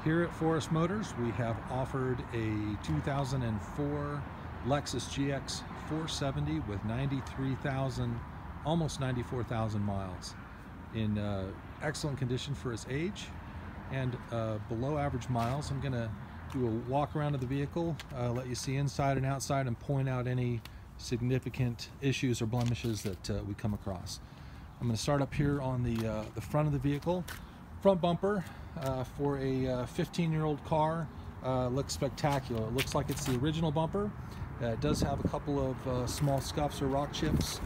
Here at Forest Motors, we have offered a 2004 Lexus GX 470 with 93,000, almost 94,000 miles in excellent condition for its age and below average miles. I'm going to do a walk around of the vehicle, let you see inside and outside, and point out any significant issues or blemishes that we come across. I'm going to start up here on the front of the vehicle. Front bumper for a 15-year-old car looks spectacular. It looks like it's the original bumper. It does have a couple of small scuffs or rock chips.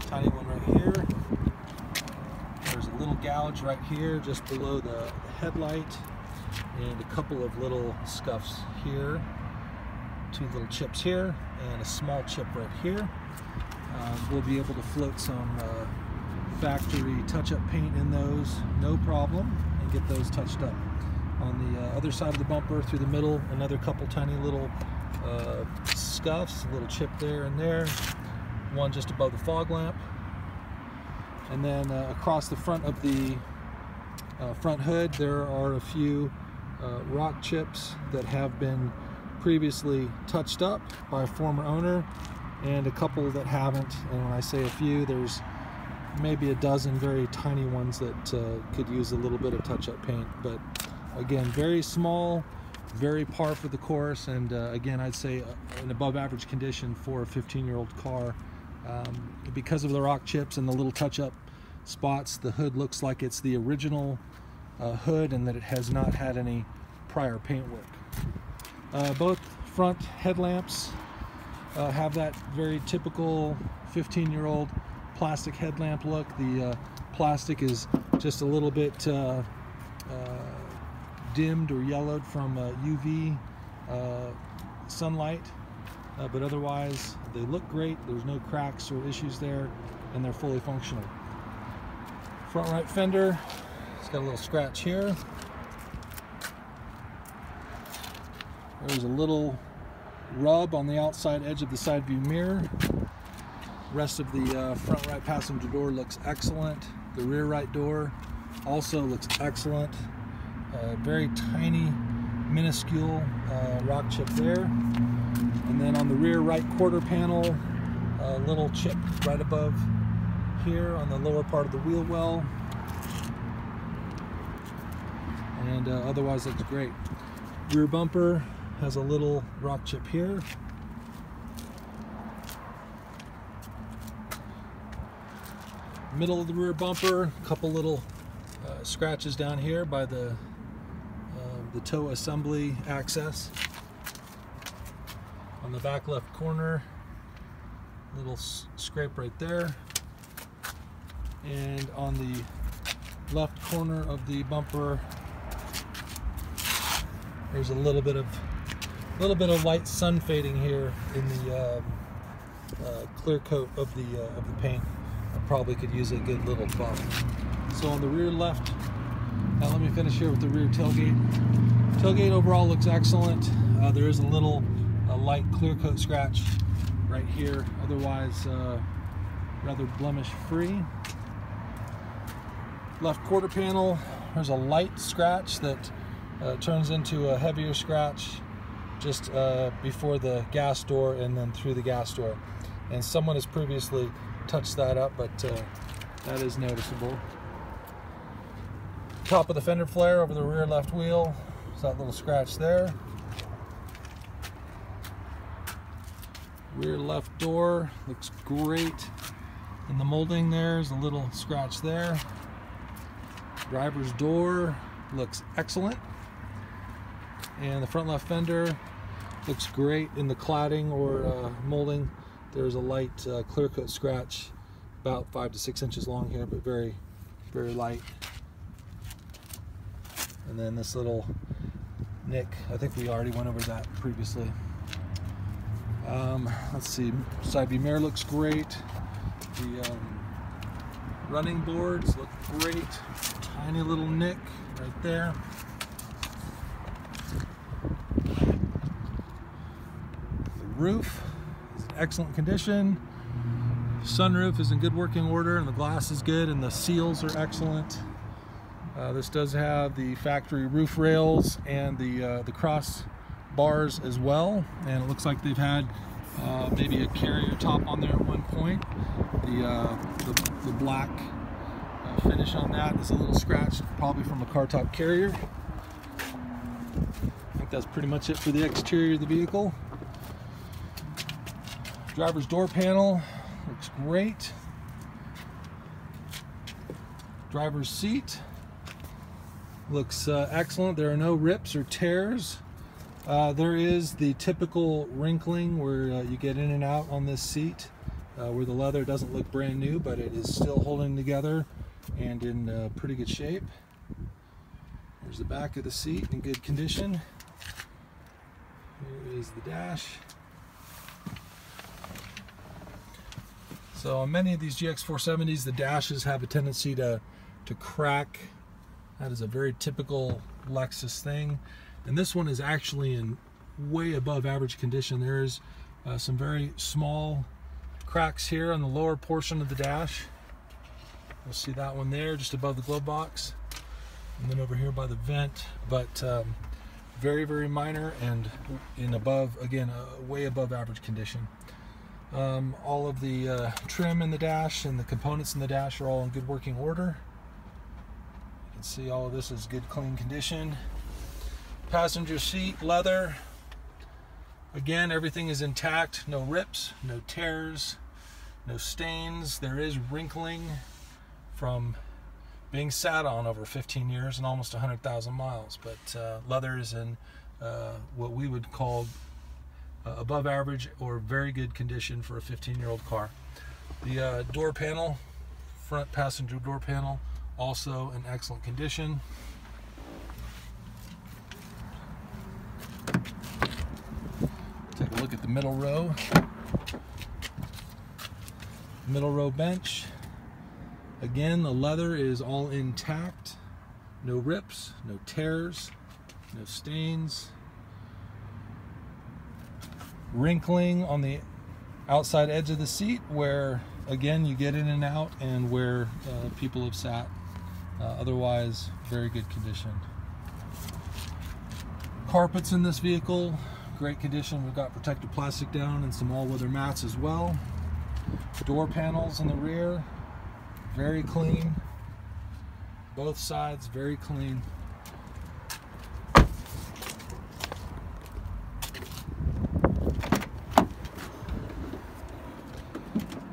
Tiny one right here. There's a little gouge right here just below the headlight, and a couple of little scuffs here. Two little chips here and a small chip right here. We'll be able to float some factory touch-up paint in those, no problem, and get those touched up. On the other side of the bumper, through the middle, another couple tiny little scuffs, a little chip there and there, one just above the fog lamp. And then across the front of the front hood, there are a few rock chips that have been previously touched up by a former owner, and a couple that haven't. And when I say a few, there's maybe a dozen very tiny ones that could use a little bit of touch-up paint. But again, very small, very par for the course, and again, I'd say an above average condition for a 15-year-old car. Because of the rock chips and the little touch-up spots, the hood looks like it's the original hood and that it has not had any prior paint work. Both front headlamps have that very typical 15-year-old plastic headlamp look. The plastic is just a little bit dimmed or yellowed from UV sunlight, but otherwise they look great. There's no cracks or issues there, and they're fully functional. Front right fender, it's got a little scratch here. There's a little rub on the outside edge of the side view mirror. Rest of the front right passenger door looks excellent. The rear right door also looks excellent. Very tiny, minuscule rock chip there. And then on the rear right quarter panel, a little chip right above here on the lower part of the wheel well. And otherwise looks great. Rear bumper has a little rock chip here. Middle of the rear bumper, a couple little scratches down here by the toe assembly access. On the back left corner, little scrape right there. And on the left corner of the bumper, there's a little bit of light sun fading here in the clear coat of the paint. I probably could use a good little buff. So on the rear left, now let me finish here with the rear tailgate. Tailgate overall looks excellent. There is a little light clear coat scratch right here. Otherwise, rather blemish free. Left quarter panel, there's a light scratch that turns into a heavier scratch just before the gas door and then through the gas door. And someone has previously touched that up, but that is noticeable. Top of the fender flare over the rear left wheel, there's that little scratch there. Rear left door looks great. In the molding there's a little scratch there. Driver's door looks excellent. And the front left fender looks great. In the cladding or molding, there's a light clear coat scratch, about 5 to 6 inches long here, but very, very light. And then this little nick, I think we already went over that previously. Let's see, side view mirror looks great. The running boards look great. Tiny little nick right there. The roof is in excellent condition. Sunroof is in good working order, and the glass is good, and the seals are excellent. This does have the factory roof rails and the cross bars as well, and it looks like they've had maybe a carrier top on there at one point. The black finish on that is a little scratched, probably from a car top carrier. I think that's pretty much it for the exterior of the vehicle. Driver's door panel looks great. Driver's seat looks excellent. There are no rips or tears. There is the typical wrinkling where you get in and out on this seat, where the leather doesn't look brand new, but it is still holding together and in pretty good shape. There's the back of the seat in good condition. Here is the dash. So on many of these GX 470s, the dashes have a tendency to crack. That is a very typical Lexus thing. And this one is actually in way above average condition. There's some very small cracks here on the lower portion of the dash. You'll see that one there just above the glove box, and then over here by the vent, but very, very minor and in above, again, way above average condition. All of the trim in the dash and the components in the dash are all in good working order. You can see all of this is good, clean condition. Passenger seat, leather. Again, everything is intact. No rips, no tears, no stains. There is wrinkling from being sat on over 15 years and almost 100,000 miles, but leather is in what we would call above average or very good condition for a 15-year-old car. The door panel, front passenger door panel, also in excellent condition. Take a look at the middle row. Middle row bench. Again, the leather is all intact. No rips, no tears, no stains. Wrinkling on the outside edge of the seat where, again, you get in and out and where people have sat. Otherwise, very good condition. Carpets in this vehicle, great condition. We've got protective plastic down and some all-weather mats as well. Door panels in the rear, very clean. Both sides, very clean.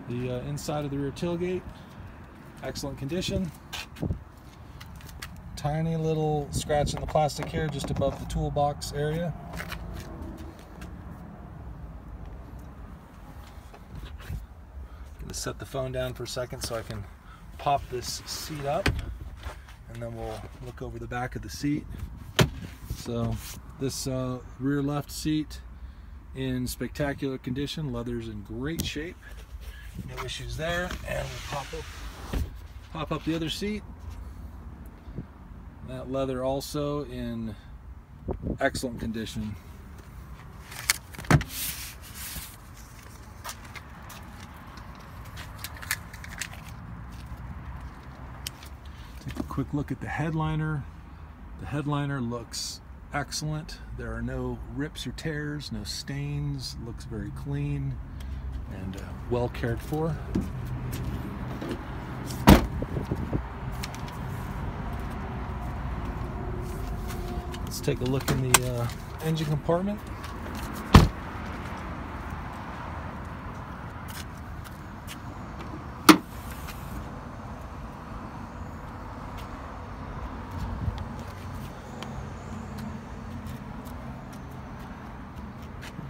The inside of the rear tailgate, excellent condition. Tiny little scratch in the plastic here just above the toolbox area. I'm going to set the phone down for a second so I can pop this seat up, and then we'll look over the back of the seat. So this rear left seat in spectacular condition. Leather's in great shape. No issues there. And we'll pop up the other seat. That leather also in excellent condition. Take a quick look at the headliner. The headliner looks excellent. There are no rips or tears, no stains. Looks very clean and well cared for. Let's take a look in the engine compartment.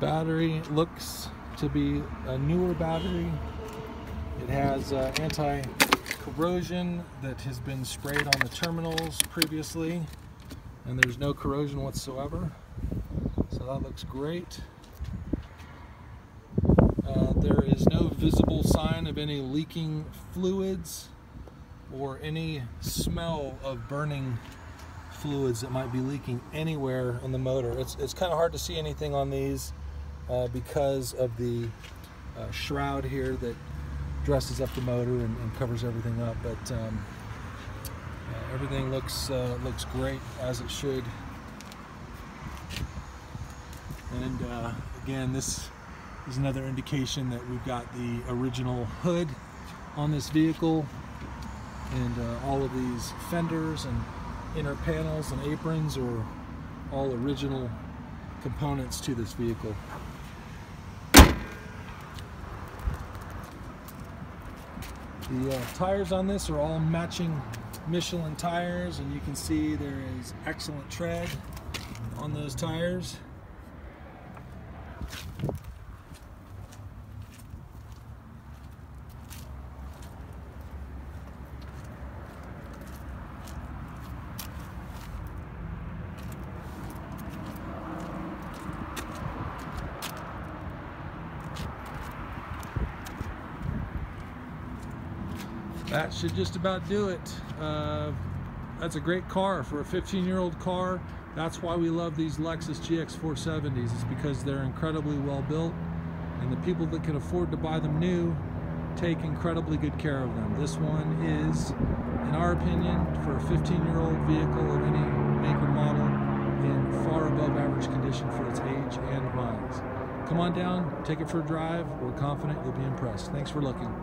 Battery looks to be a newer battery. It has anti-corrosion that has been sprayed on the terminals previously, and there's no corrosion whatsoever, so that looks great. There is no visible sign of any leaking fluids or any smell of burning fluids that might be leaking anywhere in the motor. It's kind of hard to see anything on these because of the shroud here that dresses up the motor and covers everything up, but Everything looks great, as it should. And again, this is another indication that we've got the original hood on this vehicle, and all of these fenders and inner panels and aprons are all original components to this vehicle. The tires on this are all matching Michelin tires, and you can see there is excellent tread on those tires. That should just about do it. That's a great car for a 15-year-old car. That's why we love these Lexus GX 470s. It's because they're incredibly well built, and the people that can afford to buy them new take incredibly good care of them. This one is, in our opinion, for a 15-year-old vehicle of any make or model, in far above average condition for its age and miles. Come on down, take it for a drive. We're confident you'll be impressed. Thanks for looking.